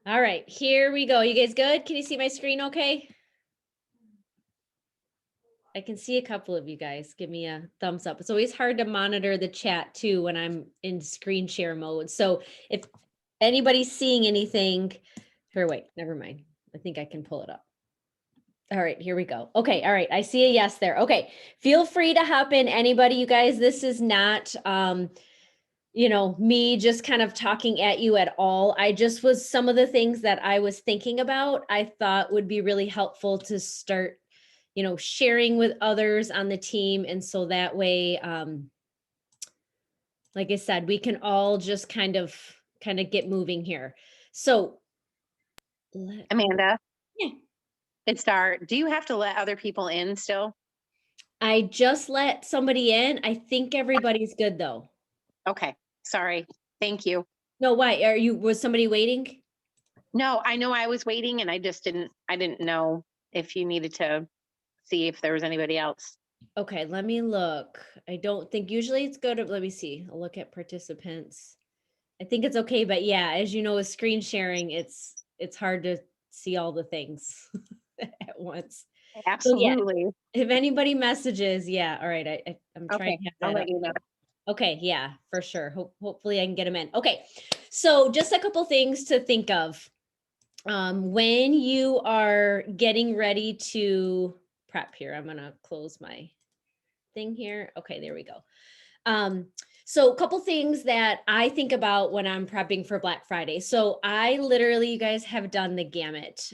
All right, here we go. You guys good? Can you see my screen okay? I can see a couple of you guys. Give me a thumbs up. It's always hard to monitor the chat too when I'm in screen share mode. So if anybody's seeing anything, here, wait, never mind. I think I can pull it up. All right, here we go. Okay, all right. I see a yes there. Okay. Feel free to hop in, anybody, you guys. This is not me just kind of talking at you at all. I just was some of the things that I was thinking about, I thought would be really helpful to start, sharing with others on the team. And so that way, like I said, we can all just kind of get moving here. So Amanda, yeah, it's Star. Do you have to let other people in still? I just let somebody in. I think everybody's good though. Okay. Sorry. Thank you. No, why? Was somebody waiting? No, I know I was waiting and I didn't know if you needed to see if there was anybody else. Okay, let me look. I don't think usually it's good. Let me see. I'll look at participants. I think it's okay, but yeah, as you know, with screen sharing, it's hard to see all the things at once. So yeah, Absolutely. if anybody messages, yeah, all right. I'm trying Okay. to have I'll that let up. you know. Okay, yeah, for sure. Hopefully I can get them in. Okay, so just a couple things to think of. When you are getting ready to prep here, I'm gonna close my thing here. Okay, there we go. Um, so a couple things that I think about when I'm prepping for Black Friday. So I literally, you guys have done the gamut.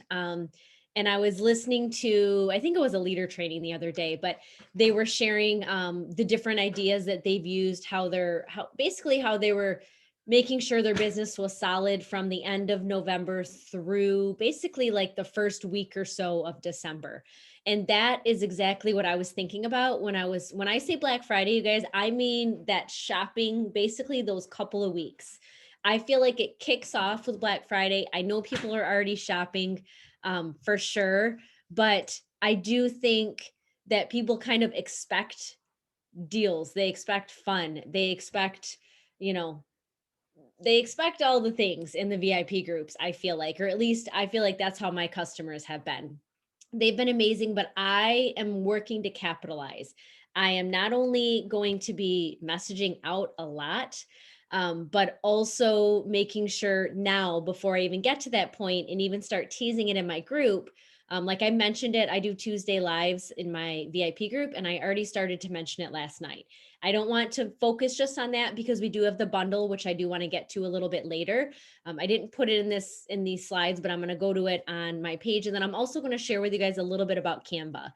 And I was listening to, I think it was a leader training the other day, but they were sharing the different ideas that they've used, how they were making sure their business was solid from the end of November through basically like the first week or so of December. And that is exactly what I was thinking about when I say Black Friday, you guys, I mean that shopping, basically those couple of weeks. I feel like it kicks off with Black Friday. I know people are already shopping for sure, but I do think that people kind of expect deals. They expect fun. You know, they expect all the things in the VIP groups, I feel like, or at least I feel like that's how my customers have been. They've been amazing, but I am working to capitalize. I am not only going to be messaging out a lot, but also making sure now, before I even get to that point and even start teasing it in my group. Like I mentioned it, I do Tuesday lives in my VIP group, and I already started to mention it last night. I don't want to focus just on that because we do have the bundle, which I do want to get to a little bit later. I didn't put it in these slides, but I'm going to go to it on my page, and then I'm also going to share with you guys a little bit about Canva.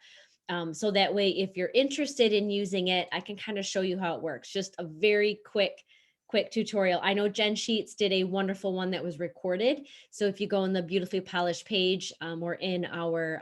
So that way, if you're interested in using it, I can kind of show you how it works. Just a very quick tutorial. I know Jen Sheets did a wonderful one that was recorded. So if you go on the Beautifully Polished page or in our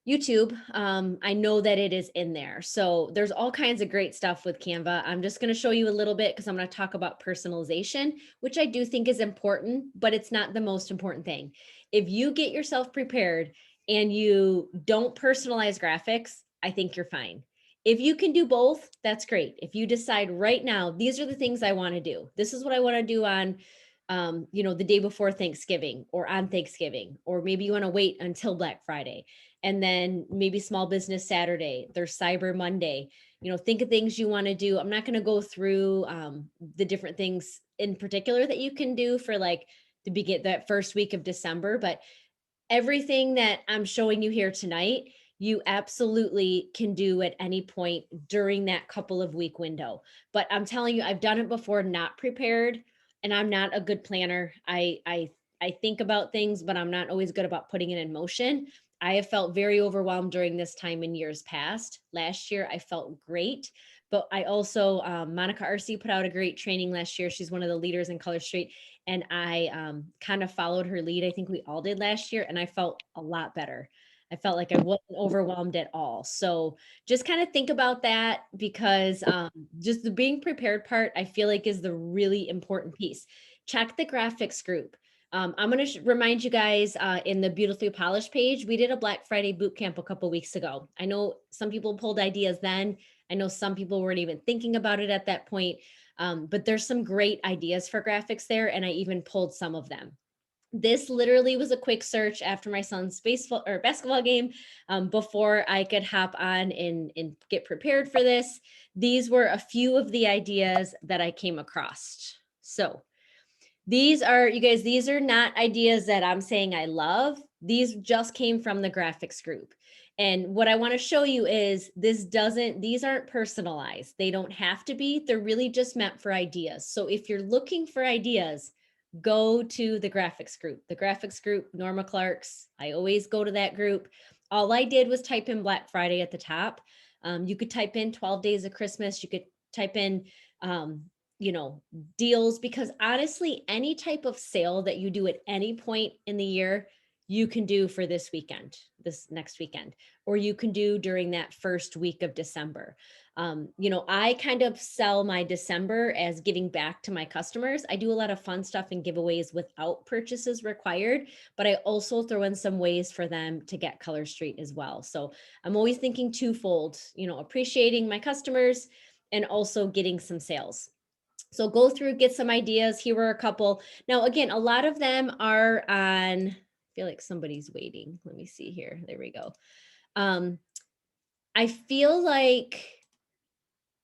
YouTube, I know that it is in there. So there's all kinds of great stuff with Canva. I'm just going to show you a little bit because I'm going to talk about personalization, which I do think is important, but it's not the most important thing. If you get yourself prepared and you don't personalize graphics, I think you're fine. If you can do both, that's great. If you decide right now, these are the things I want to do. This is what I want to do on the day before Thanksgiving or on Thanksgiving, or maybe you want to wait until Black Friday, and then maybe Small Business Saturday, there's Cyber Monday. Think of things you want to do. I'm not going to go through the different things in particular that you can do for like the begin that first week of December, but everything that I'm showing you here tonight, you absolutely can do at any point during that couple of week window. But I'm telling you, I've done it before, not prepared, and I'm not a good planner. I think about things, but I'm not always good about putting it in motion. I have felt very overwhelmed during this time in years past. Last year, I felt great, but I also Monica Arce put out a great training last year. She's one of the leaders in Color Street, and I kind of followed her lead. I think we all did last year, and I felt a lot better. I felt like I wasn't overwhelmed at all. So just kind of think about that because just the being prepared part, I feel like is the really important piece. Check the graphics group. I'm going to remind you guys in the Beautifully Polished page, we did a Black Friday boot camp a couple weeks ago. I know some people pulled ideas then. I know some people weren't even thinking about it at that point. But there's some great ideas for graphics there, and I even pulled some of them. This literally was a quick search after my son's baseball or basketball game, before I could hop on and get prepared for this. These were a few of the ideas that I came across. So these are, you guys, these are not ideas that I'm saying I love. These just came from the graphics group. And what I want to show you is these aren't personalized. They don't have to be. They're really just meant for ideas. So if you're looking for ideas, go to the graphics group. The graphics group, Norma Clark's. I always go to that group. All I did was type in Black Friday at the top. You could type in 12 days of Christmas. You could type in, um, deals, because honestly, any type of sale that you do at any point in the year, you can do for this weekend, this next weekend, or you can do during that first week of December. I kind of sell my December as giving back to my customers. I do a lot of fun stuff and giveaways without purchases required, but I also throw in some ways for them to get Color Street as well. So I'm always thinking twofold, appreciating my customers and also getting some sales. So go through, get some ideas. Here were a couple. Now, again, a lot of them are on, I feel like somebody's waiting. Let me see here. There we go. I feel like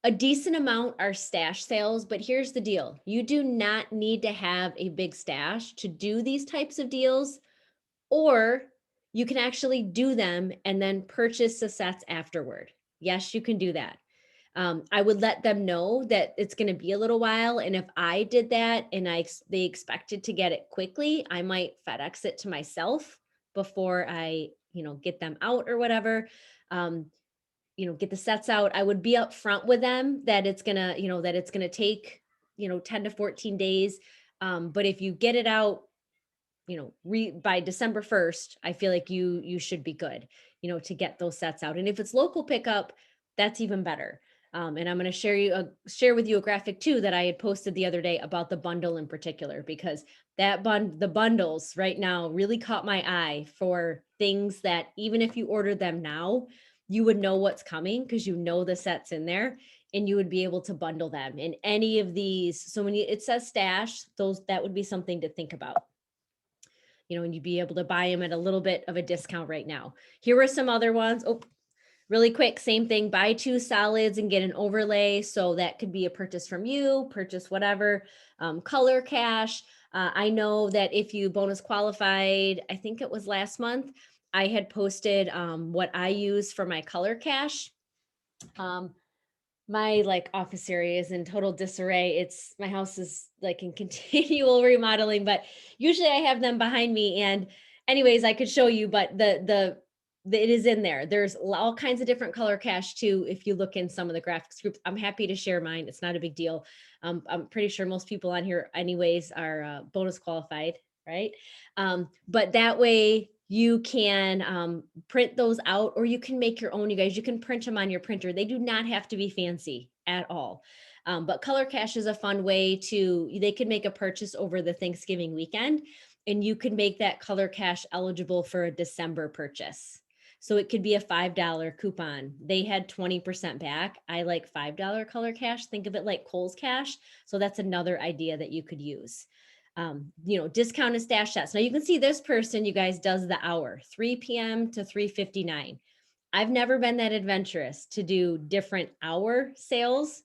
a decent amount are stash sales, but here's the deal. You do not need to have a big stash to do these types of deals, or you can actually do them and then purchase the sets afterward. Yes, you can do that. I would let them know that it's going to be a little while. And if I did that and they expected to get it quickly, I might FedEx it to myself before I, get them out or whatever. Get the sets out. I would be upfront with them that it's gonna take, 10 to 14 days. But if you get it out, by December 1st, I feel like you should be good, to get those sets out. And if it's local pickup, that's even better. And I'm going to share with you a graphic too that I had posted the other day about the bundle in particular, because the bundles right now really caught my eye for things that even if you ordered them now, you would know what's coming because the sets in there, and you would be able to bundle them in any of these. So when it says stash, that would be something to think about. And you'd be able to buy them at a little bit of a discount right now. Here are some other ones. Oh, really quick, same thing, buy 2 solids and get an overlay. So that could be a purchase from you, purchase whatever. Color Cash. I know that if you bonus qualified, I think it was last month, I had posted what I use for my Color Cash. My office area is in total disarray. My house is in continual remodeling, but usually I have them behind me. And anyways, I could show you, but it is in there. There's all kinds of different Color Cash too. If you look in some of the graphics groups, I'm happy to share mine. It's not a big deal. I'm pretty sure most people on here anyways are bonus qualified, right? But that way you can print those out, or you can make your own. You guys, you can print them on your printer. They do not have to be fancy at all. But Color Cash is a fun way they could make a purchase over the Thanksgiving weekend, and you could make that Color Cash eligible for a December purchase. So it could be a $5 coupon. They had 20% back. I like $5 Color Cash. Think of it like Kohl's Cash. So that's another idea that you could use. Discounted stash sets. Now you can see this person, you guys, does the hour, 3 p.m. to 3:59. I've never been that adventurous to do different hour sales,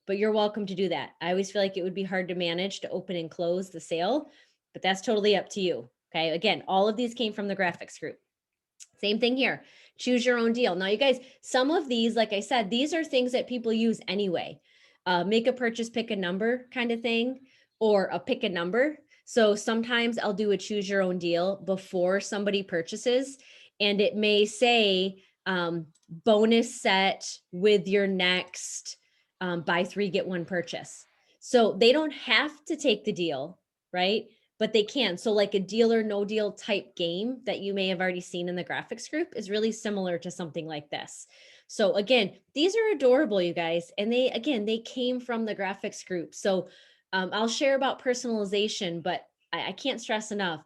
but you're welcome to do that. I always feel like it would be hard to manage to open and close the sale, but that's totally up to you. Okay. Again, all of these came from the graphics group. Same thing here. Choose your own deal. Now, you guys, some of these, like I said, these are things that people use anyway. Make a purchase, pick a number kind of thing, or a pick a number. So sometimes I'll do a choose your own deal before somebody purchases, and it may say bonus set with your next buy 3, get 1 purchase. So they don't have to take the deal, right? But they can. So like a deal or no deal type game that you may have already seen in the graphics group is really similar to something like this. So again, these are adorable, you guys. And they came from the graphics group. So I'll share about personalization, but I can't stress enough.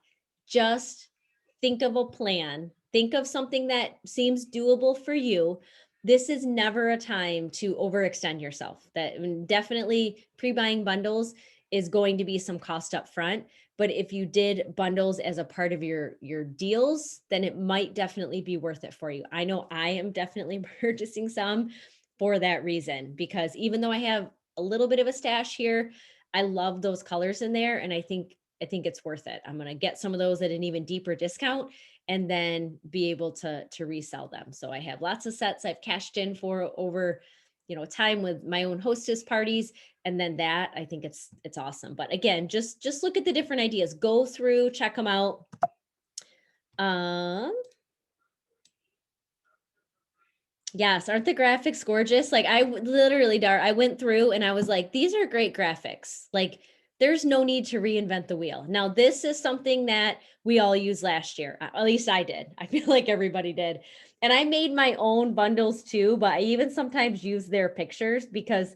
Just think of a plan. Think of something that seems doable for you. This is never a time to overextend yourself. That definitely pre-buying bundles. is going to be some cost up front. But if you did bundles as a part of your deals, then it might definitely be worth it for you. I know I am definitely purchasing some for that reason, because even though I have a little bit of a stash here, I love those colors in there, and I think it's worth it. I'm going to get some of those at an even deeper discount and then be able to resell them. So I have lots of sets I've cashed in for over, time with my own hostess parties, and then that, I think it's awesome. But again, just look at the different ideas, go through, check them out. Um Yes, aren't the graphics gorgeous? Like literally, Dar, I went through and I was like, these are great graphics. Like there's no need to reinvent the wheel. Now, this is something that we all used last year. At least I did. I feel like everybody did. And I made my own bundles too, but I even sometimes use their pictures because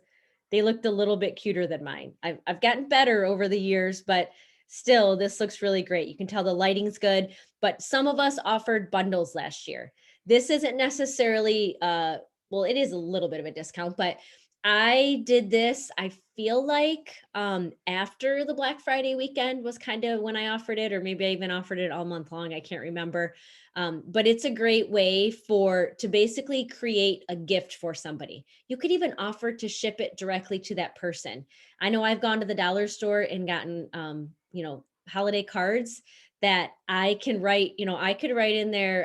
they looked a little bit cuter than mine. I've gotten better over the years, but still, this looks really great. You can tell the lighting's good, but some of us offered bundles last year. This isn't necessarily well, it is a little bit of a discount, but I did this, I feel like after the Black Friday weekend was kind of when I offered it, or maybe I even offered it all month long. I can't remember. But it's a great way to basically create a gift for somebody. You could even offer to ship it directly to that person. I know I've gone to the dollar store and gotten holiday cards that I can write, I could write in there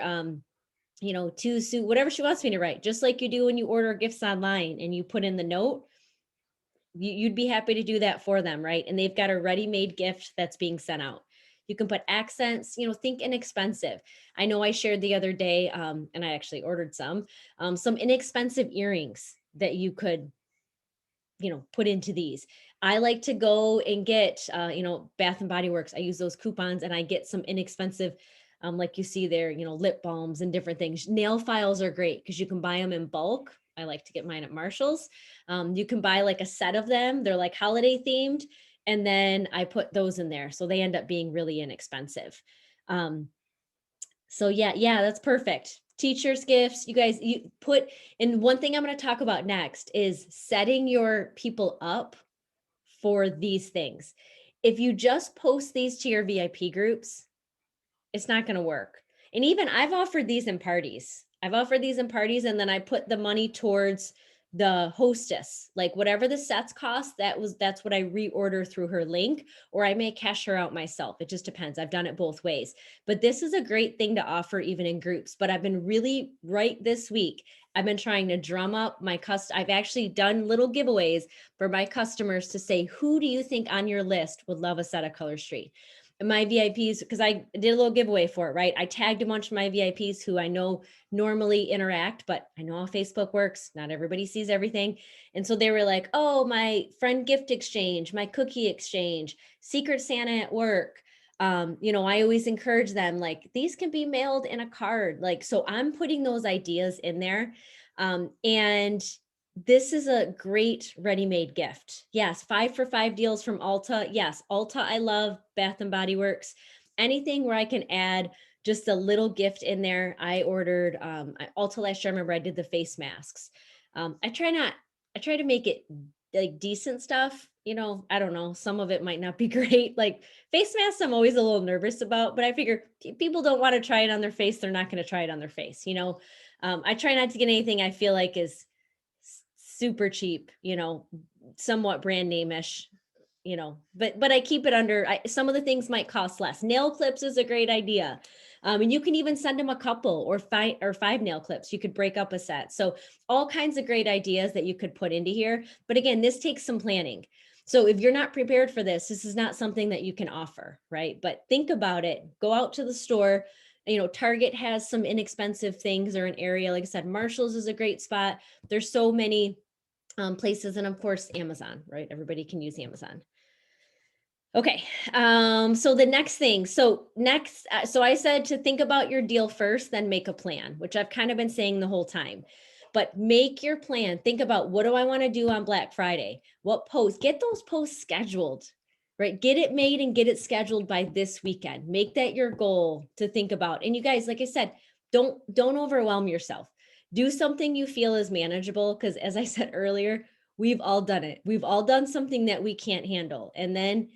to Sue, whatever she wants me to write, just like you do when you order gifts online and you put in the note. You'd be happy to do that for them, right? And they've got a ready-made gift that's being sent out. You can put accents, think inexpensive. I know I shared the other day, and I actually ordered some inexpensive earrings that you could, put into these. I like to go and get, Bath and Body Works. I use those coupons and I get some inexpensive, like you see there, lip balms and different things. Nail files are great because you can buy them in bulk. I like to get mine at Marshall's. You can buy like a set of them. They're like holiday themed. And then I put those in there. So they end up being really inexpensive. So yeah, that's perfect. Teachers gifts, you guys, and one thing I'm going to talk about next is setting your people up for these things. If you just post these to your VIP groups, it's not going to work. And even I've offered these in parties. And then I put the money towards the hostess, like whatever the sets cost, that's what I reorder through her link, or I may cash her out myself. It just depends. I've done it both ways, but this is a great thing to offer even in groups. But I've been really right this week. I've been trying to drum up I've actually done little giveaways for my customers to say, who do you think on your list would love a set of Color Street? My VIPs, because I did a little giveaway for it, right? I tagged a bunch of my VIPs who I know normally interact, but I know how Facebook works. Not everybody sees everything. And so they were like, oh, my friend gift exchange, my cookie exchange, Secret Santa at work. I always encourage them, like, these can be mailed in a card. Like, so I'm putting those ideas in there. And this is a great ready-made gift. Yes, 5 for 5 deals from Ulta. Yes, Ulta, I love. Bath and Body Works. Anything where I can add just a little gift in there. I ordered Ulta last year. I remember I did the face masks. I try to make it like decent stuff. I don't know. Some of it might not be great. Like face masks, I'm always a little nervous about, but I figure people don't want to try it on their face. They're not going to try it on their face. I try not to get anything I feel like is super cheap, somewhat brand name-ish, but I keep it under, some of the things might cost less. Nail clips is a great idea. And you can even send them a couple or five nail clips. You could break up a set. So all kinds of great ideas that you could put into here. But again, this takes some planning. So if you're not prepared for this is not something that you can offer, right? But think about it. Go out to the store. Target has some inexpensive things, or an area, like I said, Marshall's is a great spot. There's so many places, and of course, Amazon, right? Everybody can use Amazon. Okay. So the next thing, so I said to think about your deal first, then make a plan, which I've kind of been saying the whole time. But make your plan. Think about, what do I want to do on Black Friday? What posts? Get those posts scheduled, right? Get it made and get it scheduled by this weekend. Make that your goal to think about. And you guys, like I said, don't overwhelm yourself. Do something you feel is manageable, because as I said earlier, We've all done it. We've all done something that we can't handle. And then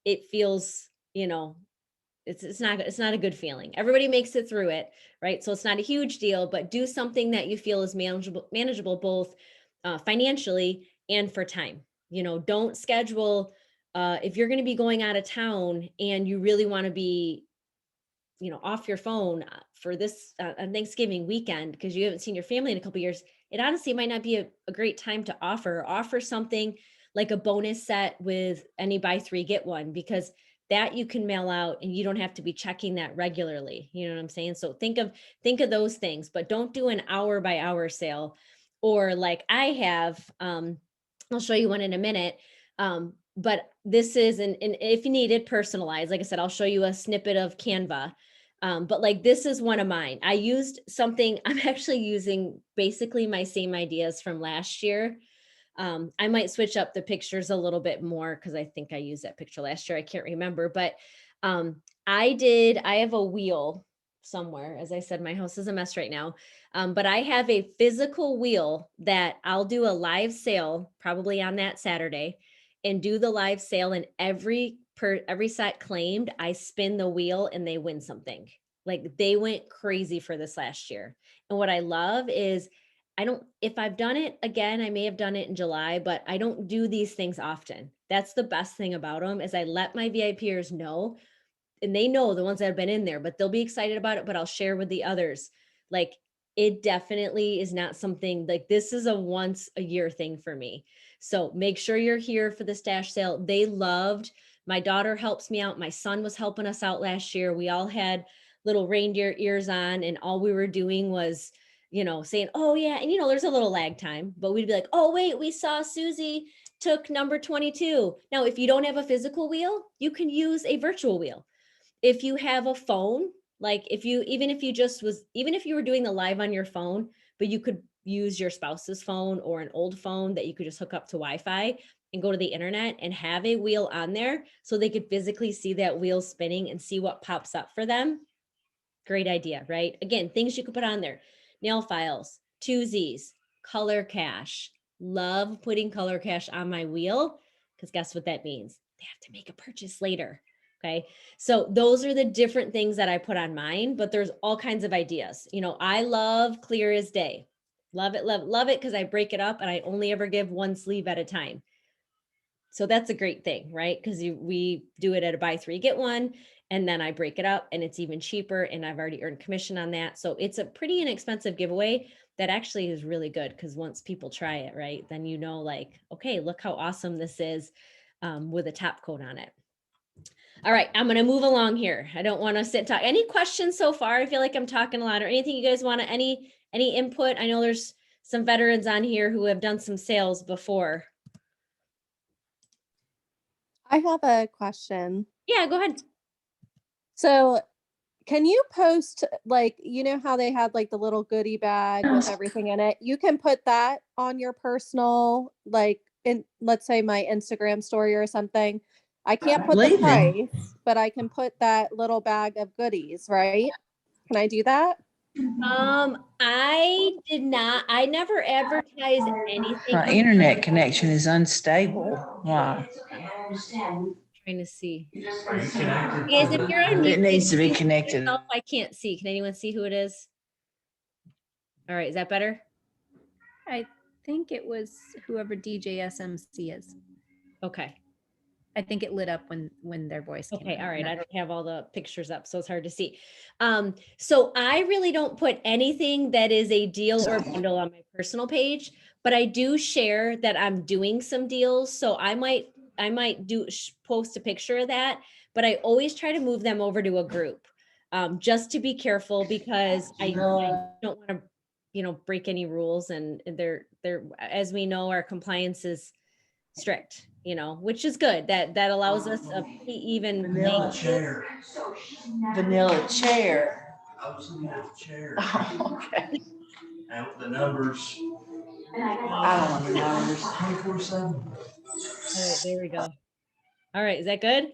it feels, it's not a good feeling. Everybody makes it through it, right? So it's not a huge deal, but do something that you feel is manageable both financially and for time. Don't schedule if you're going to be going out of town and you really want to be off your phone for this on Thanksgiving weekend because you haven't seen your family in a couple of years. It honestly might not be a great time to offer something like a bonus set with any buy three get one, because that you can mail out and you don't have to be checking that regularly. You know what I'm saying? So think of those things, but don't do an hour by hour sale. Or like I have, I'll show you one in a minute. But this is, and if you need it personalized, like I said, I'll show you a snippet of Canva. But like, this is one of mine. I used something, I'm actually using basically my same ideas from last year. I might switch up the pictures a little bit more because I think I used that picture last year. I can't remember, but I have a wheel somewhere. As I said, my house is a mess right now. But I have a physical wheel that I'll do a live sale probably on that Saturday and do the live sale, and every set claimed, I spin the wheel and they win something. Like they went crazy for this last year. And what I love is if I've done it again, I may have done it in July, but I don't do these things often. That's the best thing about them is I let my VIPers know, and they know, the ones that have been in there, but they'll be excited about it, but I'll share with the others. Like it definitely is not something like, this is a once a year thing for me. So make sure you're here for the stash sale. They loved, my daughter helps me out. My son was helping us out last year. We all had little reindeer ears on, and all we were doing was, saying, oh yeah. And there's a little lag time, but we'd be like, oh wait, we saw Susie took number 22. Now, if you don't have a physical wheel, you can use a virtual wheel. If you have a phone, like even if you were doing the live on your phone, but you could use your spouse's phone or an old phone that you could just hook up to Wi-Fi and go to the internet and have a wheel on there so they could physically see that wheel spinning and see what pops up for them. Great idea, right? Again, things you could put on there: nail files, 2Zs, color cash. Love putting color cash on my wheel because guess what that means? They have to make a purchase later. Okay. So those are the different things that I put on mine, but there's all kinds of ideas. I love clear as day. Love it, love it because I break it up and I only ever give one sleeve at a time. So that's a great thing, right? Because we do it at a buy three, get one, and then I break it up and it's even cheaper and I've already earned commission on that. So it's a pretty inexpensive giveaway that actually is really good because once people try it, right, then like, okay, look how awesome this is with a top coat on it. All right, I'm going to move along here. I don't want to sit and talk. Any questions so far? I feel like I'm talking a lot, or anything you guys want to, any input? I know there's some veterans on here who have done some sales before. I have a question. Yeah, go ahead. So can you post, like, how they had like the little goodie bag with everything in it? You can put that on your personal, like in, let's say, my Instagram story or something. I can't put the price, but I can put that little bag of goodies, right? Can I do that? I never advertise anything. My internet connection is unstable. Wow. Trying to see. Guys, if you're on mute, It needs to be connected. I can't see. Can anyone see who it is? All right, is that better? I think it was whoever DJ SMC is. Okay. I think it lit up when their voice came. Okay, all right. I don't have all the pictures up, so it's hard to see. So I really don't put anything that is a deal or bundle on my personal page, but I do share that I'm doing some deals. So I might post a picture of that, but I always try to move them over to a group, just to be careful because I don't want to, break any rules, and they're as we know, our compliance is strict, which is good. That allows us a pretty even Vanilla chair. Vanilla chair. I was looking at the chair Oh, okay. and the numbers. I don't want the numbers. 24/7. All right, there we go. All right, is that good?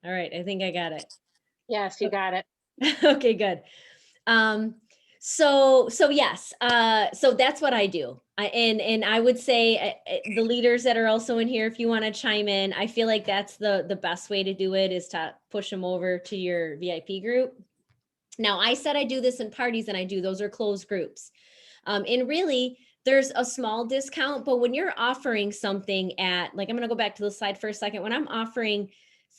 All right, I think I got it. Yes, you got it. Okay, good. So yes, so that's what I do. And I would say the leaders that are also in here, if you want to chime in, I feel like that's the best way to do it is to push them over to your VIP group. Now, I said I do this in parties and I do, those are closed groups. And really, there's a small discount, but when you're offering something at, like, I'm going to go back to the slide for a second. When I'm offering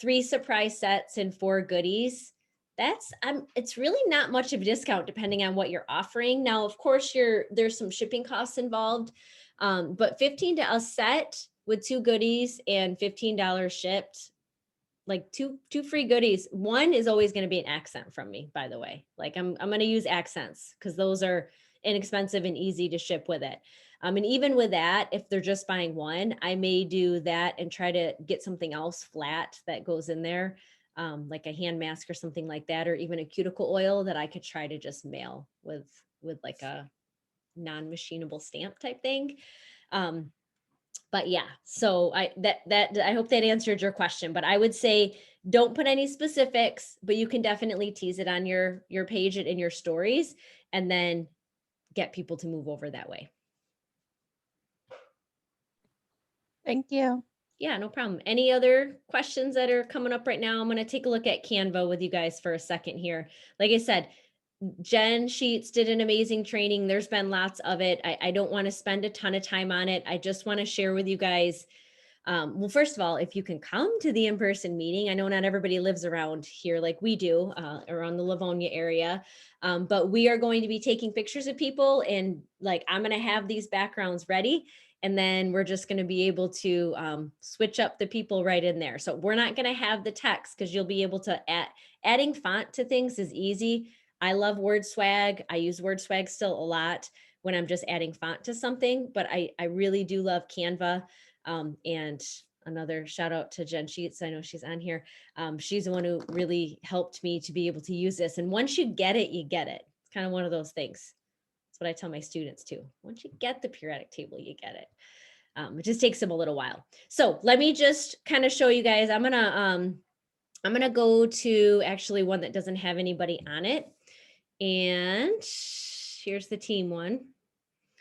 3 surprise sets and 4 goodies, it's really not much of a discount depending on what you're offering. Now, of course, there's some shipping costs involved, but 15 to a set with 2 goodies and $15 shipped, like two free goodies. One is always going to be an accent from me, by the way. Like I'm going to use accents because those are inexpensive and easy to ship with it. And even with that, if they're just buying one, I may do that and try to get something else flat that goes in there, like a hand mask or something like that, or even a cuticle oil that I could try to just mail with like a non-machinable stamp type thing. But yeah, so I hope that answered your question, but I would say don't put any specifics, but you can definitely tease it on your page and in your stories, and then get people to move over that way. Thank you. Yeah, no problem. Any other questions that are coming up right now? I'm going to take a look at Canva with you guys for a second here. Like I said, Jen Sheets did an amazing training. There's been lots of it. I don't want to spend a ton of time on it. I just want to share with you guys. Well, first of all, if you can come to the in-person meeting, I know not everybody lives around here like we do, around the Livonia area, but we are going to be taking pictures of people, and like I'm going to have these backgrounds ready, and then we're just going to be able to switch up the people right in there. So we're not going to have the text because you'll be able to adding font to things is easy. I love WordSwag. I use WordSwag still a lot when I'm just adding font to something, but I really do love Canva. And another shout out to Jen Sheets. I know she's on here. She's the one who really helped me to be able to use this. And once you get it, you get it. It's kind of one of those things. That's what I tell my students too. Once you get the periodic table, you get it. It just takes them a little while. So let me just kind of show you guys. I'm gonna go to actually one that doesn't have anybody on it. And here's the team one.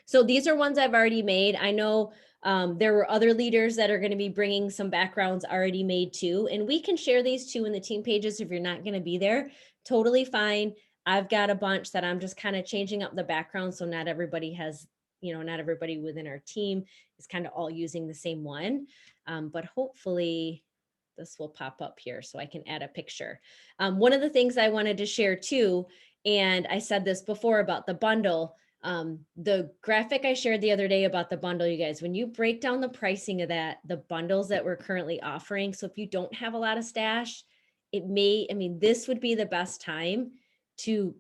So these are ones I've already made. I know there were other leaders that are going to be bringing some backgrounds already made too. And we can share these too in the team pages if you're not going to be there. Totally fine. I've got a bunch that I'm just kind of changing up the background. So not everybody has, not everybody within our team is kind of all using the same one. But hopefully this will pop up here so I can add a picture. One of the things I wanted to share too, and I said this before about the bundle, the graphic I shared the other day about the bundle, you guys, when you break down the pricing of that, the bundles that we're currently offering. So if you don't have a lot of stash, this would be the best time to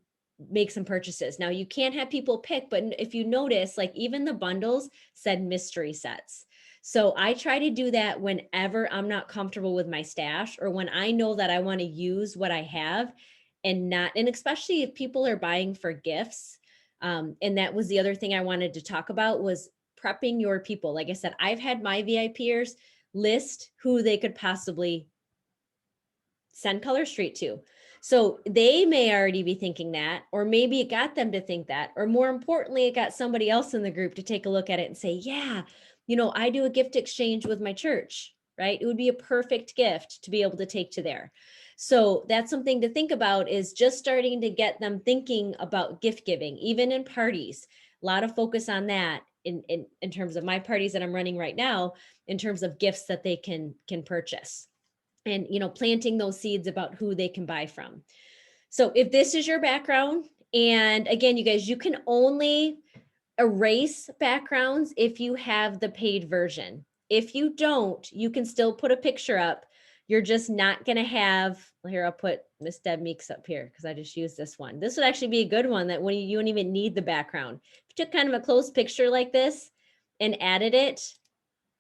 make some purchases. Now you can't have people pick, but if you notice, like even the bundles said mystery sets. So I try to do that whenever I'm not comfortable with my stash, or when I know that I want to use what I have and especially if people are buying for gifts. And that was the other thing I wanted to talk about was prepping your people. Like I said, I've had my VIPers list who they could possibly send Color Street to. So they may already be thinking that, or maybe it got them to think that, or more importantly, it got somebody else in the group to take a look at it and say, yeah, I do a gift exchange with my church, right? It would be a perfect gift to be able to take to there. So that's something to think about, is just starting to get them thinking about gift giving, even in parties. A lot of focus on that in terms of my parties that I'm running right now, in terms of gifts that they can purchase, and planting those seeds about who they can buy from. So if this is your background, and again, you guys, you can only erase backgrounds if you have the paid version. If you don't, you can still put a picture up. You're just not going to have, here, I'll put Miss Deb Meeks up here because I just used this one. This would actually be a good one that when you don't even need the background. If you took kind of a close picture like this and added it,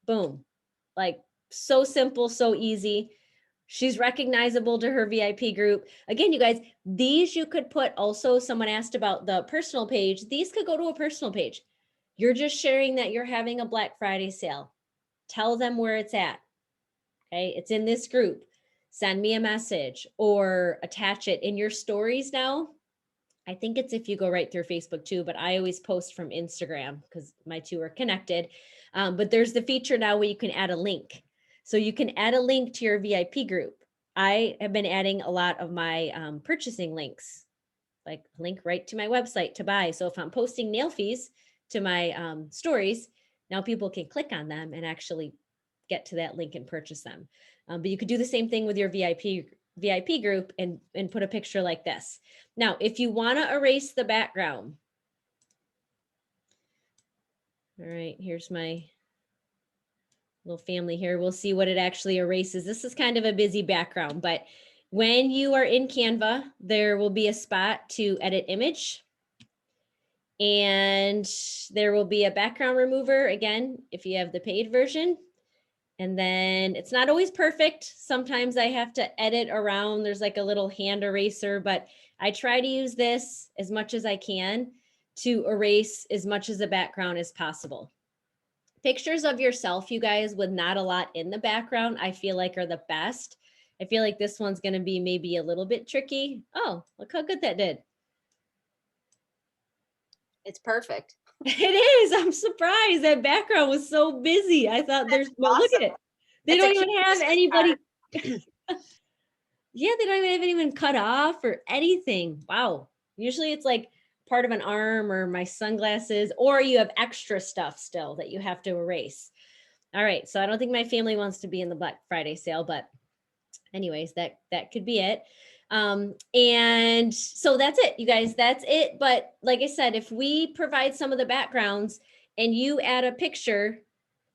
boom, like so simple, so easy. She's recognizable to her VIP group. Again, you guys, these you could put also, someone asked about the personal page. These could go to a personal page. You're just sharing that you're having a Black Friday sale. Tell them where it's at. Okay, it's in this group. Send me a message or attach it in your stories now. I think it's if you go right through Facebook too, but I always post from Instagram because my two are connected. But there's the feature now where you can add a link. So you can add a link to your VIP group. I have been adding a lot of my purchasing links, like link right to my website to buy. So if I'm posting nail fees to my stories, now people can click on them and actually get to that link and purchase them. But you could do the same thing with your VIP group and put a picture like this. Now, if you want to erase the background, all right, here's my little family here. We'll see what it actually erases. This is kind of a busy background, but when you are in Canva, there will be a spot to edit image. And there will be a background remover, again, if you have the paid version. And then it's not always perfect. Sometimes I have to edit around. There's like a little hand eraser, but I try to use this as much as I can to erase as much of the background as possible. Pictures of yourself, you guys, with not a lot in the background, I feel like are the best. I feel like this one's going to be maybe a little bit tricky. Oh, look how good that did. It's perfect. It is. I'm surprised that background was so busy. I thought there's no, look at it. They That's a don't even cute have Christmas anybody. Yeah, they don't even have anyone cut off or anything. Wow. Usually it's like part of an arm or my sunglasses, or you have extra stuff still that you have to erase. All right. So I don't think my family wants to be in the Black Friday sale, but anyways, that could be it. And so that's it, you guys, that's it. But like I said, if we provide some of the backgrounds and you add a picture,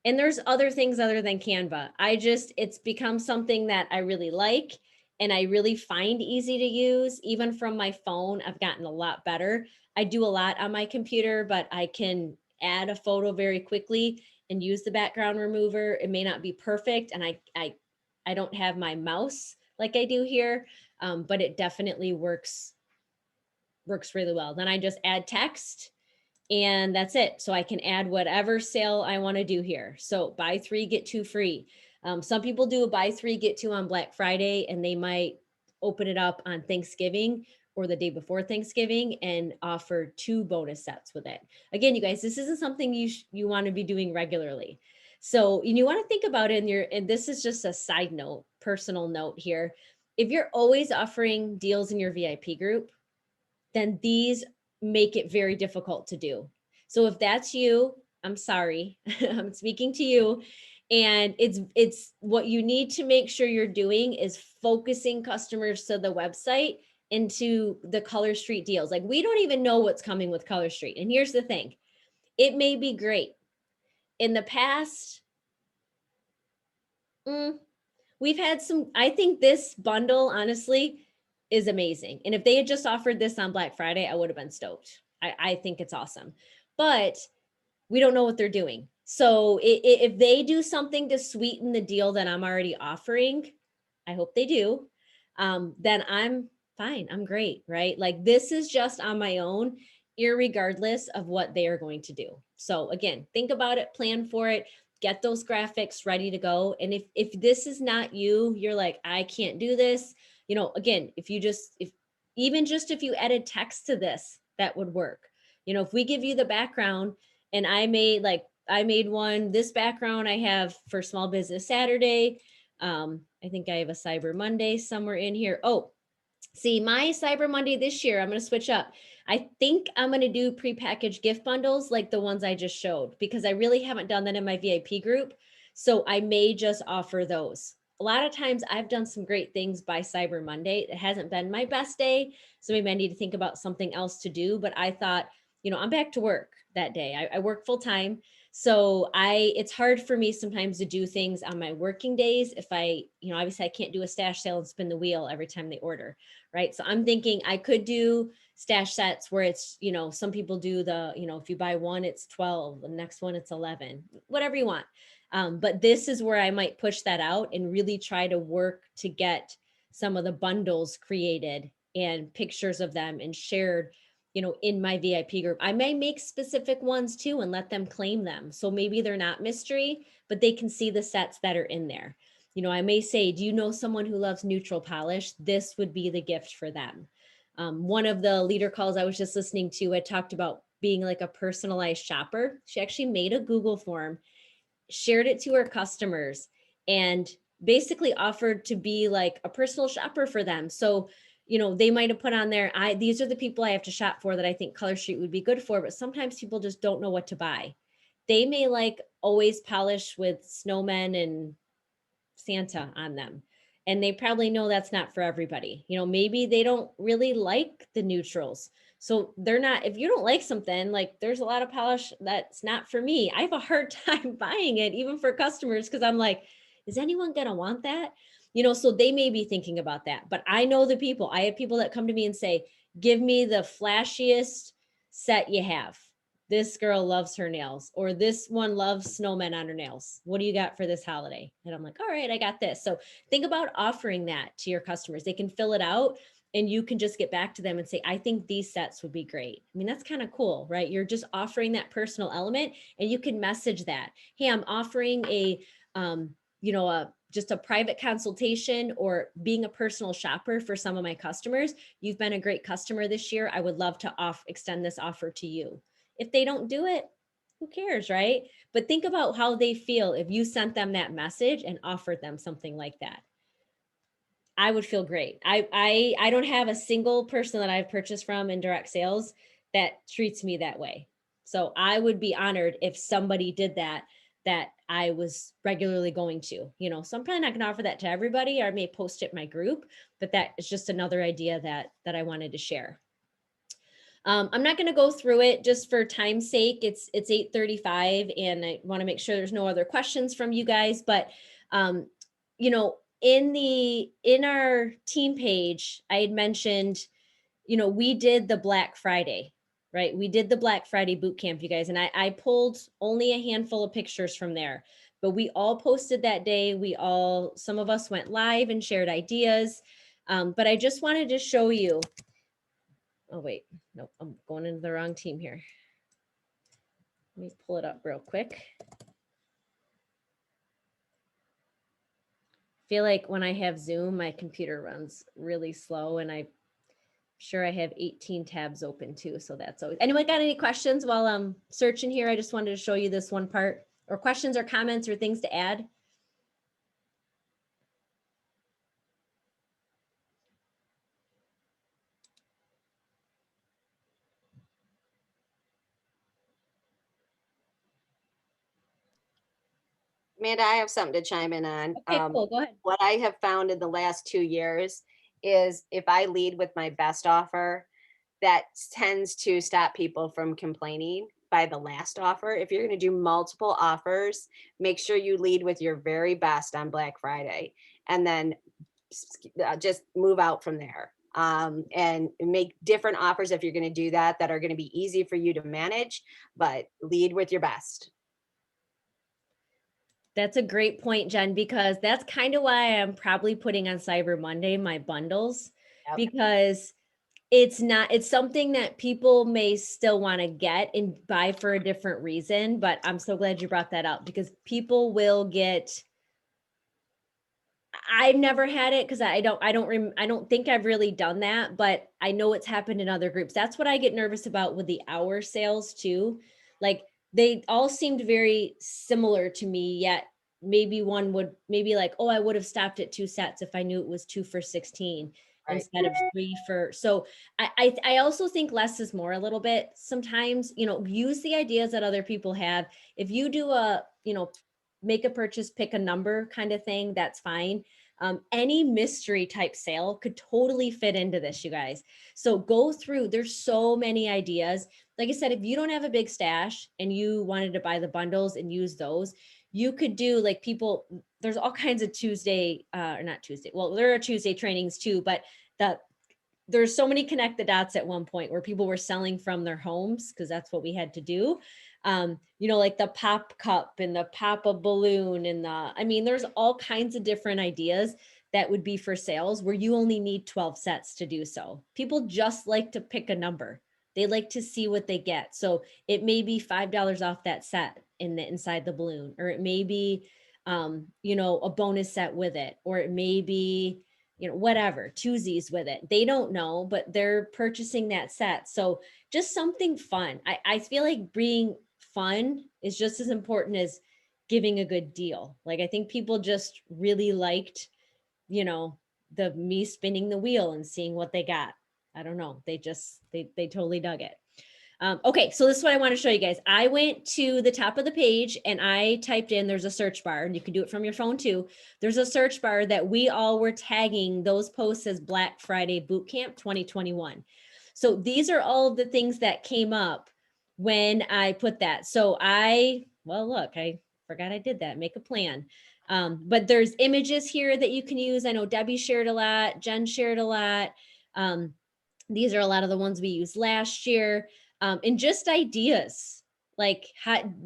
and there's other things other than Canva, it's become something that I really like and I really find easy to use. Even from my phone, I've gotten a lot better. I do a lot on my computer, but I can add a photo very quickly and use the background remover. It may not be perfect, and I don't have my mouse like I do here, but it definitely works really well. Then I just add text and that's it. So I can add whatever sale I want to do here. So buy 3, get 2 free. Some people do a buy 3, get 2 on Black Friday, and they might open it up on Thanksgiving or the day before Thanksgiving and offer 2 bonus sets with it. Again, you guys, this isn't something you want to be doing regularly. So you want to think about it, and this is just a side note, personal note here. If you're always offering deals in your VIP group, then these make it very difficult to do. So if that's you, I'm sorry, I'm speaking to you. And it's what you need to make sure you're doing is focusing customers to the website into the Color Street deals. Like, we don't even know what's coming with Color Street. And here's the thing, it may be great. In the past, we've had some, I think this bundle, honestly, is amazing. And if they had just offered this on Black Friday, I would have been stoked. I think it's awesome. But we don't know what they're doing. So if they do something to sweeten the deal that I'm already offering, I hope they do, then I'm fine. I'm great, right? Like, this is just on my own, irregardless of what they are going to do. So again, think about it, plan for it, get those graphics ready to go. And if this is not you, you're like, I can't do this. Again, if you added text to this, that would work. If we give you the background, and I made one, this background I have for Small Business Saturday. I think I have a Cyber Monday somewhere in here. Oh, see, my Cyber Monday this year, I'm going to switch up. I think I'm going to do prepackaged gift bundles like the ones I just showed, because I really haven't done that in my VIP group. So I may just offer those. A lot of times I've done some great things by Cyber Monday. It hasn't been my best day, so maybe I need to think about something else to do. But I thought, I'm back to work that day. I work full time. So it's hard for me sometimes to do things on my working days. If obviously I can't do a stash sale and spin the wheel every time they order, right? So I'm thinking I could do stash sets where it's, some people do if you buy one, it's 12, the next one, it's 11, whatever you want. But this is where I might push that out and really try to work to get some of the bundles created and pictures of them and shared, in my VIP group. I may make specific ones too and let them claim them. So maybe they're not mystery, but they can see the sets that are in there. I may say, do you know someone who loves neutral polish? This would be the gift for them. One of the leader calls I was just listening to, I talked about being like a personalized shopper. She actually made a Google form, shared it to her customers, and basically offered to be like a personal shopper for them. So, they might have put on there, these are the people I have to shop for that I think Color Street would be good for, but sometimes people just don't know what to buy. They may like always polish with snowmen and Santa on them. And they probably know that's not for everybody. Maybe they don't really like the neutrals. So they're not, if you don't like something, like there's a lot of polish that's not for me. I have a hard time buying it, even for customers, because I'm like, is anyone going to want that? So they may be thinking about that. But I know the people, I have people that come to me and say, give me the flashiest set you have. This girl loves her nails, or this one loves snowmen on her nails. What do you got for this holiday? And I'm like, all right, I got this. So think about offering that to your customers. They can fill it out and you can just get back to them and say, I think these sets would be great. I mean, that's kind of cool, right? You're just offering that personal element, and you can message that. Hey, I'm offering just a private consultation, or being a personal shopper for some of my customers. You've been a great customer this year. I would love to extend this offer to you. If they don't do it, who cares, right? But think about how they feel if you sent them that message and offered them something like that. I would feel great. I don't have a single person that I've purchased from in direct sales that treats me that way. So I would be honored if somebody did that I was regularly going to. So I'm probably not going to offer that to everybody, or I may post it in my group, but that is just another idea that I wanted to share. I'm not going to go through it just for time's sake. It's 8:35, and I want to make sure there's no other questions from you guys. But in our team page, I had mentioned, we did the Black Friday, right? We did the Black Friday boot camp, you guys, and I pulled only a handful of pictures from there. But we all posted that day. Some of us went live and shared ideas. But I just wanted to show you. Oh, wait, nope, I'm going into the wrong team here. Let me pull it up real quick. Feel like when I have Zoom, my computer runs really slow, and I'm sure I have 18 tabs open too. So that's always, anyone got any questions while I'm searching here? I just wanted to show you this one part, or questions or comments or things to add. Amanda, I have something to chime in on. Okay, cool, go ahead. What I have found in the last 2 years is if I lead with my best offer, that tends to stop people from complaining by the last offer. If you're going to do multiple offers, make sure you lead with your very best on Black Friday, and then just move out from there. And make different offers if you're going to do that are going to be easy for you to manage, but lead with your best. That's a great point, Jen, because that's kind of why I'm probably putting on Cyber Monday my bundles. Yep. Because it's something that people may still want to get and buy for a different reason. But I'm so glad you brought that up, because people will get, I've never had it because I don't think I've really done that, but I know it's happened in other groups. That's what I get nervous about with the hour sales too. Like, they all seemed very similar to me, yet maybe one would like, oh, I would have stopped at 2 sets if I knew it was 2 for 16 right, instead of 3 for. So I also think less is more a little bit. Sometimes, use the ideas that other people have. If you do a, make a purchase, pick a number kind of thing, that's fine. Any mystery type sale could totally fit into this, you guys. So go through, there's so many ideas. Like I said, if you don't have a big stash and you wanted to buy the bundles and use those, you could do like people, there's all kinds of Tuesday, or not Tuesday. Well, there are Tuesday trainings too, but there's so many connect the dots at one point where people were selling from their homes, because that's what we had to do. Like the pop cup and the pop a balloon and there's all kinds of different ideas that would be for sales where you only need 12 sets to do so. People just like to pick a number. They like to see what they get. So it may be $5 off that set inside the balloon, or it may be, a bonus set with it, or it may be, whatever, twosies with it. They don't know, but they're purchasing that set. So just something fun. I feel like being fun is just as important as giving a good deal. Like I think people just really liked, the me spinning the wheel and seeing what they got. I don't know. They totally dug it. Okay, so this is what I want to show you guys. I went to the top of the page and I typed in, there's a search bar, and you can do it from your phone too. There's a search bar that we all were tagging those posts as Black Friday Bootcamp 2021. So these are all of the things that came up when I put that. So well, look, I forgot I did that, make a plan. But there's images here that you can use. I know Debbie shared a lot, Jen shared a lot. These are a lot of the ones we used last year. And just ideas like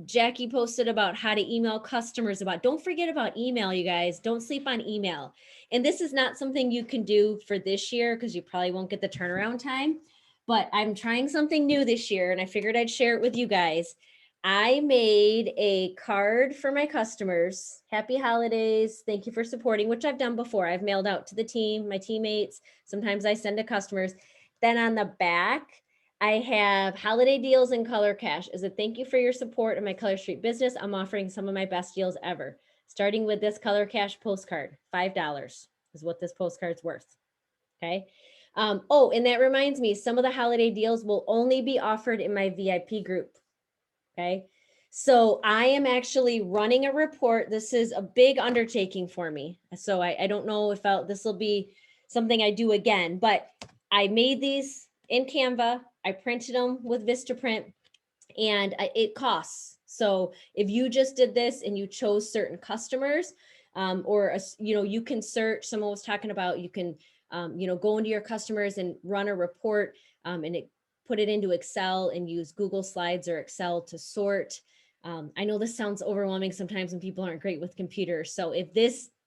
Jackie posted about how to email customers don't forget about email, you guys. Don't sleep on email. And this is not something you can do for this year because you probably won't get the turnaround time. But I'm trying something new this year and I figured I'd share it with you guys. I made a card for my customers. Happy holidays. Thank you for supporting, which I've done before. I've mailed out to the team, my teammates. Sometimes I send to customers. Then on the back, I have holiday deals and Color Cash. As a thank you for your support of my Color Street business, I'm offering some of my best deals ever. Starting with this Color Cash postcard, $5 is what this postcard's worth. Okay. Oh, and that reminds me, some of the holiday deals will only be offered in my VIP group. Okay. So I am actually running a report. This is a big undertaking for me. So I don't know if this will be something I do again, but I made these in Canva. I printed them with Vistaprint and it costs. So if you just did this and you chose certain customers, you can search, someone was talking about, you can, go into your customers and run a report and put it into Excel and use Google Slides or Excel to sort. I know this sounds overwhelming sometimes when people aren't great with computers. So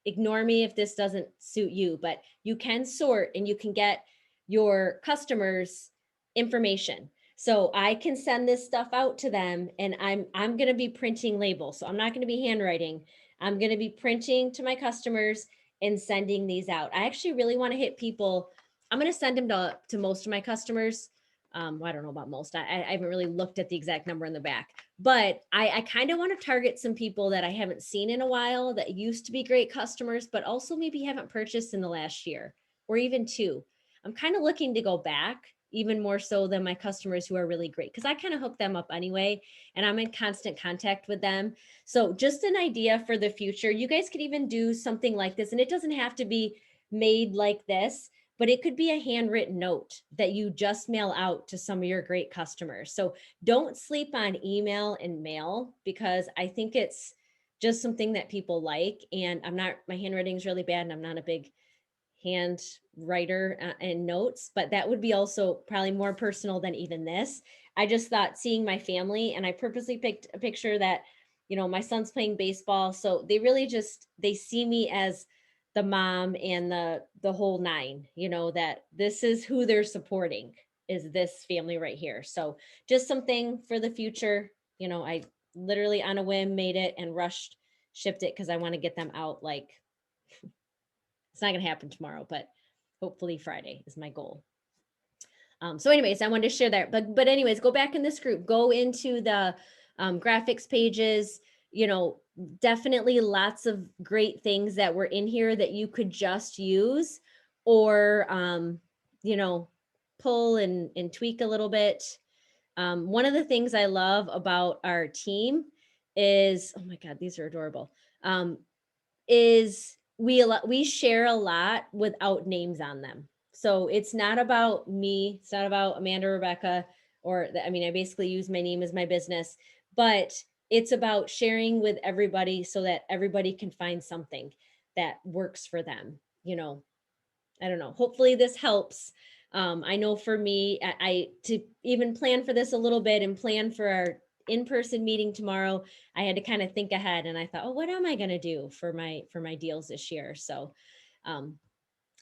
ignore me if this doesn't suit you, but you can sort and you can get your customers' information. So I can send this stuff out to them and I'm going to be printing labels. So I'm not going to be handwriting. I'm going to be printing to my customers and sending these out. I actually really want to hit people. I'm going to send them to most of my customers. Well, I don't know about most. I haven't really looked at the exact number in the back, but I kind of want to target some people that I haven't seen in a while that used to be great customers, but also maybe haven't purchased in the last year or even two. I'm kind of looking to go back even more so than my customers who are really great because I kind of hook them up anyway and I'm in constant contact with them. So just an idea for the future. You guys could even do something like this and it doesn't have to be made like this, but it could be a handwritten note that you just mail out to some of your great customers. So don't sleep on email and mail because I think it's just something that people like. And my handwriting is really bad and I'm not a big hand writer and notes, but that would be also probably more personal than even this. I just thought seeing my family and I purposely picked a picture that, my son's playing baseball. So they really they see me as the mom and the whole nine, that this is who they're supporting is this family right here. So just something for the future. I literally on a whim made it and shipped it because I want to get them out it's not going to happen tomorrow, but hopefully Friday is my goal. So anyways, I wanted to share that, but anyways, go back in this group, go into the graphics pages, definitely lots of great things that were in here that you could just use or, pull and tweak a little bit. One of the things I love about our team is, oh my God, these are adorable, is we share a lot without names on them. So it's not about me. It's not about Amanda, Rebecca, I basically use my name as my business, but it's about sharing with everybody so that everybody can find something that works for them. I don't know. Hopefully this helps. I know for me, to even plan for this a little bit and plan for our in-person meeting tomorrow, I had to kind of think ahead and I thought, oh, what am I going to do for my deals this year? So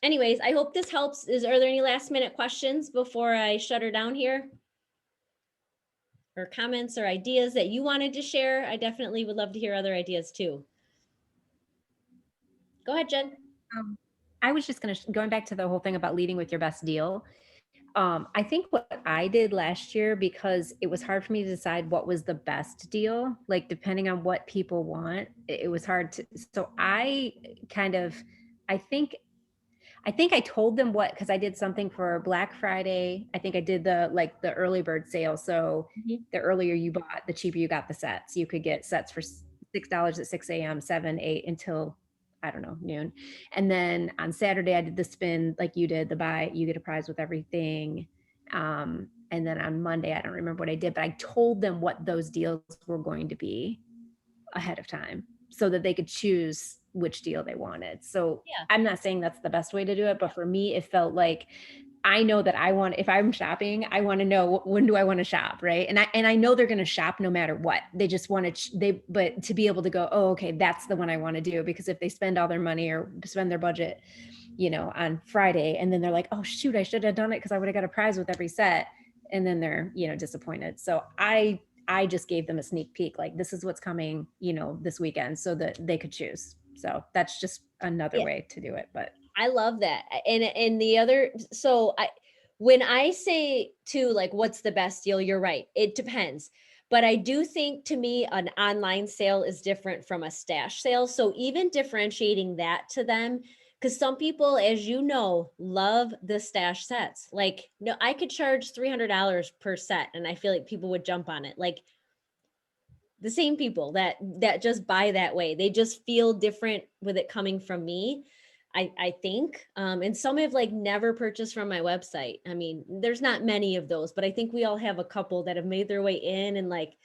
anyways, I hope this helps. Are there any last minute questions before I shut her down here? Or comments or ideas that you wanted to share? I definitely would love to hear other ideas too. Go ahead, Jen. I was just going back to the whole thing about leading with your best deal. I think what I did last year, because it was hard for me to decide what was the best deal, like depending on what people want, it was hard to, so I kind of, I think I told them what, because I did something for Black Friday. I think I did the early bird sale. So Mhm. the earlier you bought, the cheaper you got the sets. You could get sets for $6 at 6 a.m., 7, 8 until I don't know, noon. And then on Saturday I did the spin like you did, the buy, you get a prize with everything. And then on Monday, I don't remember what I did, but I told them what those deals were going to be ahead of time so that they could choose which deal they wanted. So Yeah. I'm not saying that's the best way to do it, but for me, it felt like I know that I want, if I'm shopping, I want to know when do I want to shop, right? And I know they're going to shop no matter what. They just want to, but to be able to go, oh, okay, that's the one I want to do. Because if they spend all their money or spend their budget, on Friday, and then they're like, oh shoot, I should have done it because I would have got a prize with every set. And then they're, disappointed. So I just gave them a sneak peek, like this is what's coming, this weekend so that they could choose. So that's just another Yeah. way to do it. But I love that. And the other, so when I say to like, what's the best deal? You're right. It depends. But I do think to me, an online sale is different from a stash sale. So even differentiating that to them, because some people, as you know, love the stash sets. Like, no, I could charge $300 per set, and I feel like people would jump on it. Like the same people that just buy that way, they just feel different with it coming from me. I think, and some have like never purchased from my website. I mean, there's not many of those, but I think we all have a couple that have made their way in and like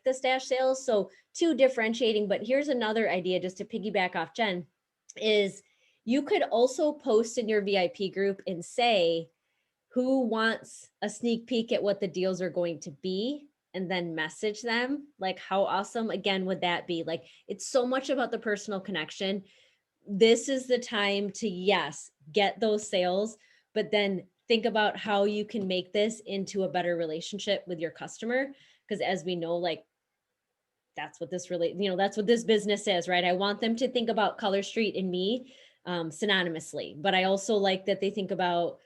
the stash sales. So two differentiating, but here's another idea just to piggyback off Jen is you could also post in your VIP group and say who wants a sneak peek at what the deals are going to be, and then message them. Like, how awesome again would that be? Like, it's so much about the personal connection. This is the time to, yes, get those sales, but then think about how you can make this into a better relationship with your customer. Because as we know, like, that's what this really, that's what this business is, right? I want them to think about Color Street and me synonymously, but I also like that they think about,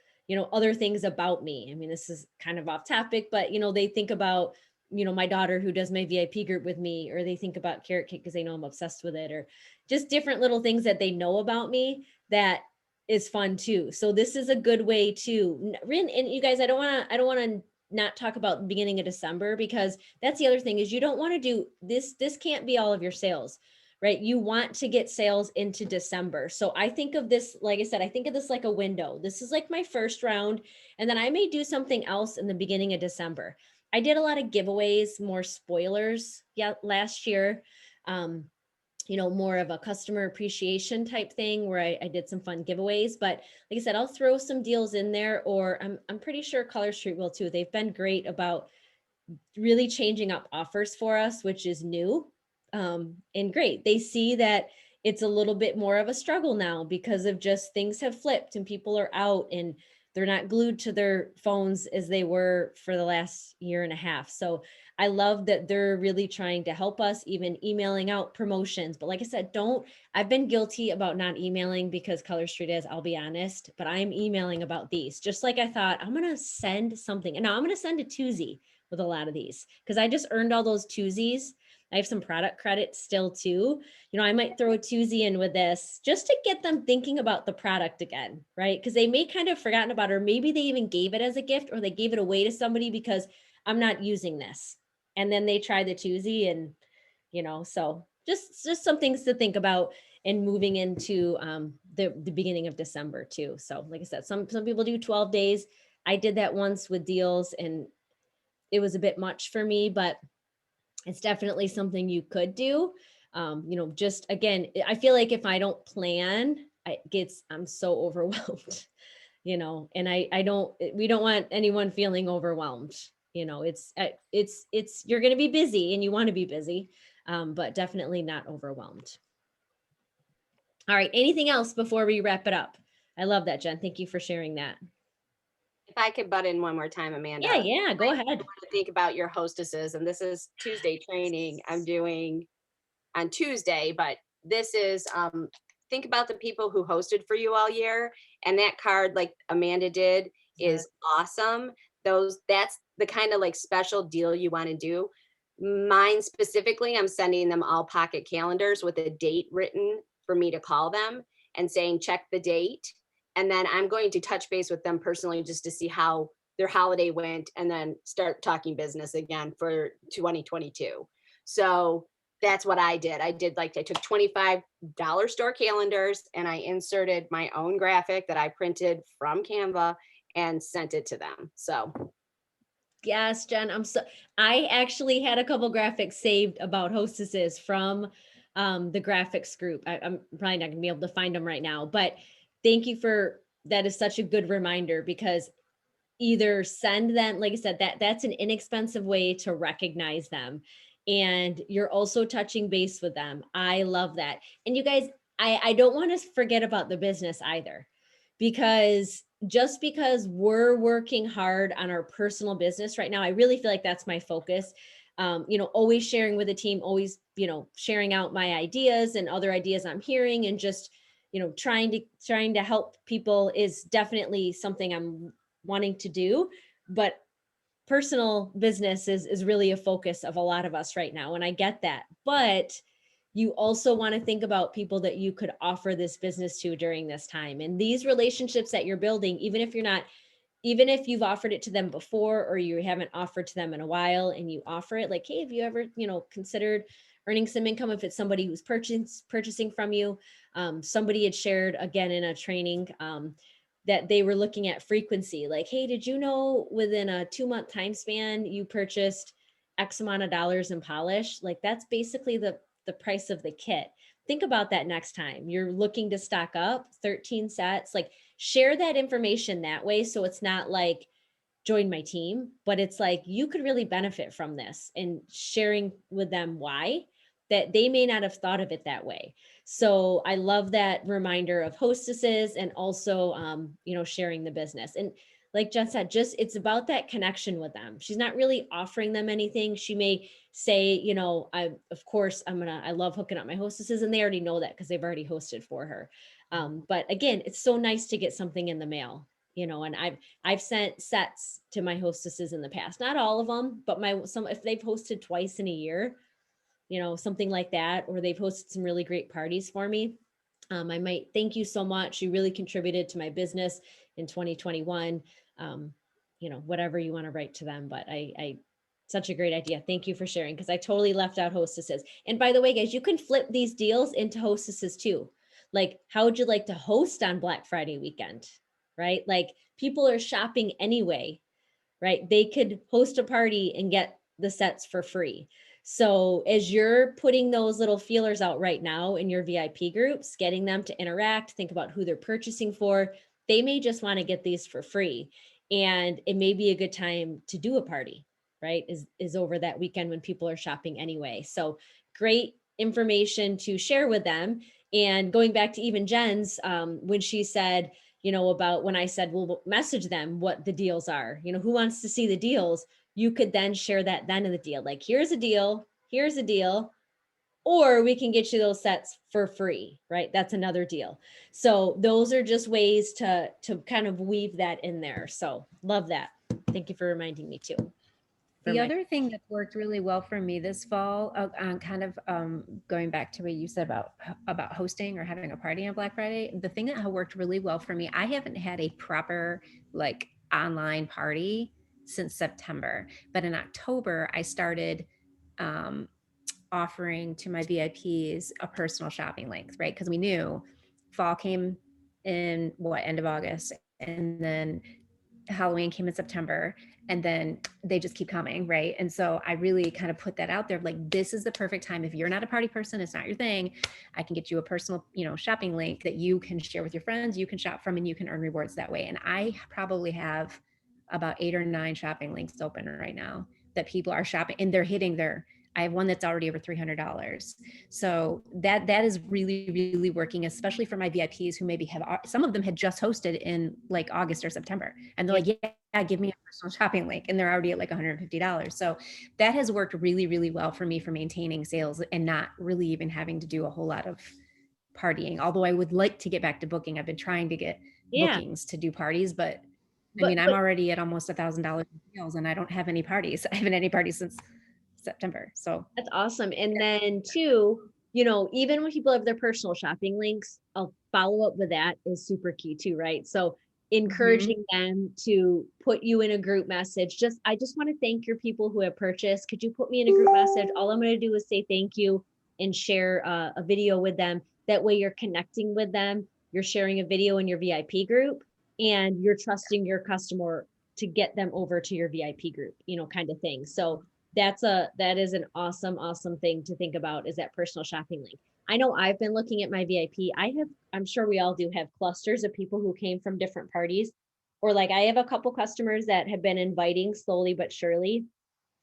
other things about me. I mean, this is kind of off topic, but, they think about, my daughter who does my VIP group with me, or they think about Carrot Cake because they know I'm obsessed with it, or just different little things that they know about me that is fun too. So this is a good way to, and you guys, I don't want to not talk about the beginning of December, because that's the other thing is you don't want to do this. This can't be all of your sales, right? You want to get sales into December. So I think of this, like I said, I think of this like a window. This is like my first round, and then I may do something else in the beginning of December. I did a lot of giveaways, more spoilers, last year. More of a customer appreciation type thing where I did some fun giveaways. But like I said, I'll throw some deals in there, or I'm pretty sure Color Street will too. They've been great about really changing up offers for us, which is new and great. They see that it's a little bit more of a struggle now because of just things have flipped and people are out and they're not glued to their phones as they were for the last year and a half. So I love that they're really trying to help us, even emailing out promotions. But like I said, I've been guilty about not emailing because Color Street is, I'll be honest, but I'm emailing about these. Just like I thought, I'm going to send something. And now I'm going to send a twosie with a lot of these because I just earned all those twosies. I have some product credit still too. I might throw a twosie in with this just to get them thinking about the product again, right? Because they may kind of forgotten about it, or maybe they even gave it as a gift or they gave it away to somebody because I'm not using this. And then they try the twosie and, so just some things to think about and moving into the beginning of December too. So like I said, some people do 12 days. I did that once with deals and it was a bit much for me, but it's definitely something you could do. Just again, I feel like if I don't plan, I'm so overwhelmed, and we don't want anyone feeling overwhelmed. You're going to be busy and you want to be busy, but definitely not overwhelmed. All right. Anything else before we wrap it up? I love that, Jen. Thank you for sharing that. If I could butt in one more time, Amanda. Yeah, go ahead. To think about your hostesses, and this is Tuesday training I'm doing on Tuesday, but this is think about the people who hosted for you all year, and that card, like Amanda did, is awesome. That's the kind of like special deal you want to do. Mine specifically, I'm sending them all pocket calendars with a date written for me to call them and saying, check the date. And then I'm going to touch base with them personally just to see how their holiday went and then start talking business again for 2022. So that's what I did. I took $25 store calendars and I inserted my own graphic that I printed from Canva and sent it to them. So Yes, Jen, I actually had a couple graphics saved about hostesses from the graphics group. I'm probably not gonna be able to find them right now, but thank you that is such a good reminder, because either send them, like I said, that's an inexpensive way to recognize them. And you're also touching base with them. I love that. And you guys, I don't want to forget about the business either, because just because we're working hard on our personal business right now, I really feel like that's my focus. Always sharing with the team, always, sharing out my ideas and other ideas I'm hearing, and just, trying to help people is definitely something I'm wanting to do. But personal business is really a focus of a lot of us right now. And I get that, but you also want to think about people that you could offer this business to during this time, and these relationships that you're building, even if you've offered it to them before, or you haven't offered to them in a while, and you offer it, like, hey, have you ever, considered earning some income if it's somebody who's purchasing from you? Somebody had shared again in a training, that they were looking at frequency, like, hey, did you know within a 2-month time span, you purchased X amount of dollars in polish? Like, that's basically the price of the kit. Think about that next time you're looking to stock up 13 sets, like, share that information that way. So it's not like, join my team, but it's like, you could really benefit from this, and sharing with them why, that they may not have thought of it that way. So I love that reminder of hostesses, and also, sharing the business. And like Jen said, it's about that connection with them. She's not really offering them anything. She may say, I love hooking up my hostesses, and they already know that because they've already hosted for her. But again, it's so nice to get something in the mail, and I've sent sets to my hostesses in the past, not all of them, but if they've hosted twice in a year, something like that, or they've hosted some really great parties for me, I might thank you so much. You really contributed to my business in 2021. Whatever you want to write to them, but I such a great idea. Thank you for sharing, because I totally left out hostesses. And by the way, guys, you can flip these deals into hostesses too. Like, how would you like to host on Black Friday weekend, right? Like, people are shopping anyway, right? They could host a party and get the sets for free. So as you're putting those little feelers out right now in your VIP groups, getting them to interact, think about who they're purchasing for, they may just want to get these for free. And it may be a good time to do a party, right? Is over that weekend when people are shopping anyway. So great information to share with them. And going back to even Jen's, when she said, about when I said, we'll message them what the deals are, who wants to see the deals? You could then share that then in the deal, like, here's a deal, or we can get you those sets for free, right? That's another deal. So those are just ways to kind of weave that in there. So love that. Thank you for reminding me too. The other thing that worked really well for me this fall, going back to what you said about hosting or having a party on Black Friday, the thing that worked really well for me, I haven't had a proper like online party since September, but in October I started offering to my VIPs a personal shopping link, right? Because we knew fall came in end of August, and then Halloween came in September, and then they just keep coming, right? And so I really kind of put that out there, like, this is the perfect time. If you're not a party person, it's not your thing, I can get you a personal, shopping link that you can share with your friends, you can shop from, and you can earn rewards that way. And I probably have about 8 or 9 shopping links open right now that people are shopping, and they're hitting I have one that's already over $300. So that is really, really working, especially for my VIPs who maybe some of them had just hosted in like August or September. And they're like, yeah, give me a personal shopping link. And they're already at like $150. So that has worked really, really well for me for maintaining sales and not really even having to do a whole lot of partying, although I would like to get back to booking. I've been trying to get Yeah. bookings to do parties, but I But- mean, I'm but- already at almost $1,000 in sales and I don't have any parties. I haven't had any parties since September. So That's awesome. And then two, you know, even when people have their personal shopping links, a follow up with that is super key too, right? So encouraging them to put you in a group message. I just want to thank your people who have purchased. Could you put me in a group message? All I'm going to do is say thank you and share a video with them. That way you're connecting with them. You're sharing a video in your VIP group and you're trusting your customer to get them over to your VIP group, you know, kind of thing. So that is an awesome thing to think about, is that personal shopping link. I know I've been looking at my VIP. I'm sure we all do have clusters of people who came from different parties, or like I have a couple customers that have been inviting slowly but surely.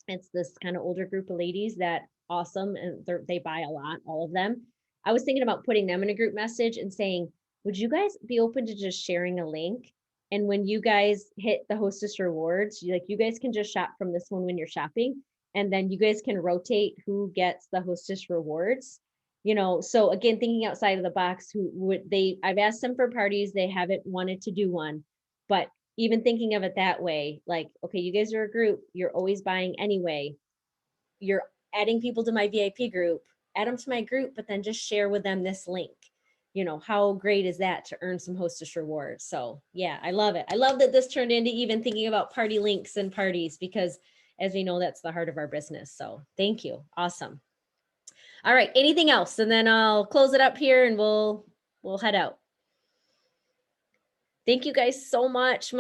It's this kind of older group of ladies that awesome, and they buy a lot, all of them. I was thinking about putting them in a group message and saying, would you guys be open to just sharing a link? And when you guys hit the Hostess rewards, you guys can just shop from this one when you're shopping. And then you guys can rotate who gets the Hostess rewards. You know, so again, thinking outside of the box, I've asked them for parties, they haven't wanted to do one, but even thinking of it that way, like, okay, you guys are a group, you're always buying anyway. You're adding people to my VIP group, add them to my group, but then just share with them this link. You know, how great is that to earn some Hostess rewards? So yeah, I love it. I love that this turned into even thinking about party links and parties, because as we know, that's the heart of our business. So thank you. Awesome. All right. Anything else? And then I'll close it up here and we'll head out. Thank you guys so much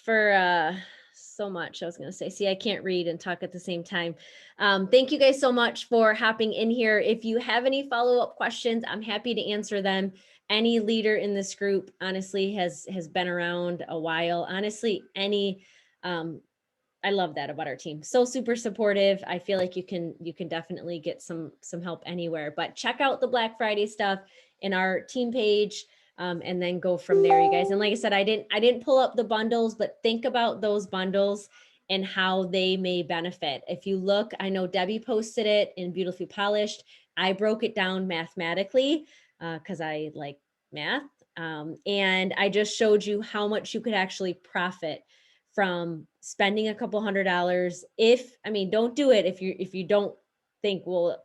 for so much. I was going to say, see, I can't read and talk at the same time. Thank you guys so much for hopping in here. If you have any follow-up questions, I'm happy to answer them. Any leader in this group, honestly, has been around a while. Honestly, I love that about our team. So super supportive. I feel like you can definitely get some help anywhere, but check out the Black Friday stuff in our team page. And then go from there, you guys. And like I said, I didn't pull up the bundles, but think about those bundles and how they may benefit. If you look, I know Debbie posted it in Beautifully Polished. I broke it down mathematically because I like math. And I just showed you how much you could actually profit from spending a couple $100. Don't do it if you don't think, well,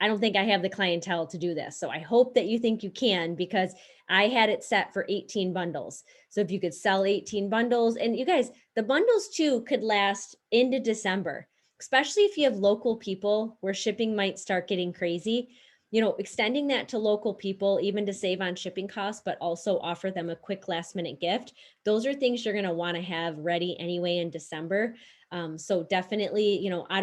I don't think I have the clientele to do this. So I hope that you think you can, because I had it set for 18 bundles. So if you could sell 18 bundles, and you guys, the bundles too could last into December, especially if you have local people where shipping might start getting crazy. You know, extending that to local people, even to save on shipping costs, but also offer them a quick last minute gift. Those are things you're going to want to have ready anyway in December. So definitely, you know, I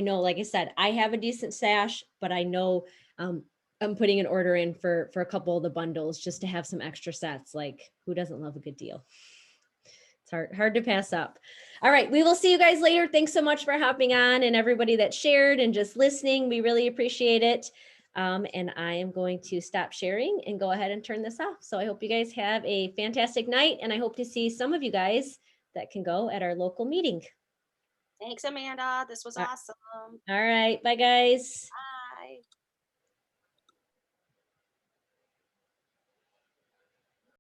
know, like I said, I have a decent stash, but I know I'm putting an order in for a couple of the bundles just to have some extra sets. Like, who doesn't love a good deal? It's hard to pass up. All right. We will see you guys later. Thanks so much for hopping on, and everybody that shared and just listening. We really appreciate it. And I am going to stop sharing and go ahead and turn this off. So I hope you guys have a fantastic night, and I hope to see some of you guys that can go at our local meeting. Thanks, Amanda. This was awesome. All right. Bye, guys.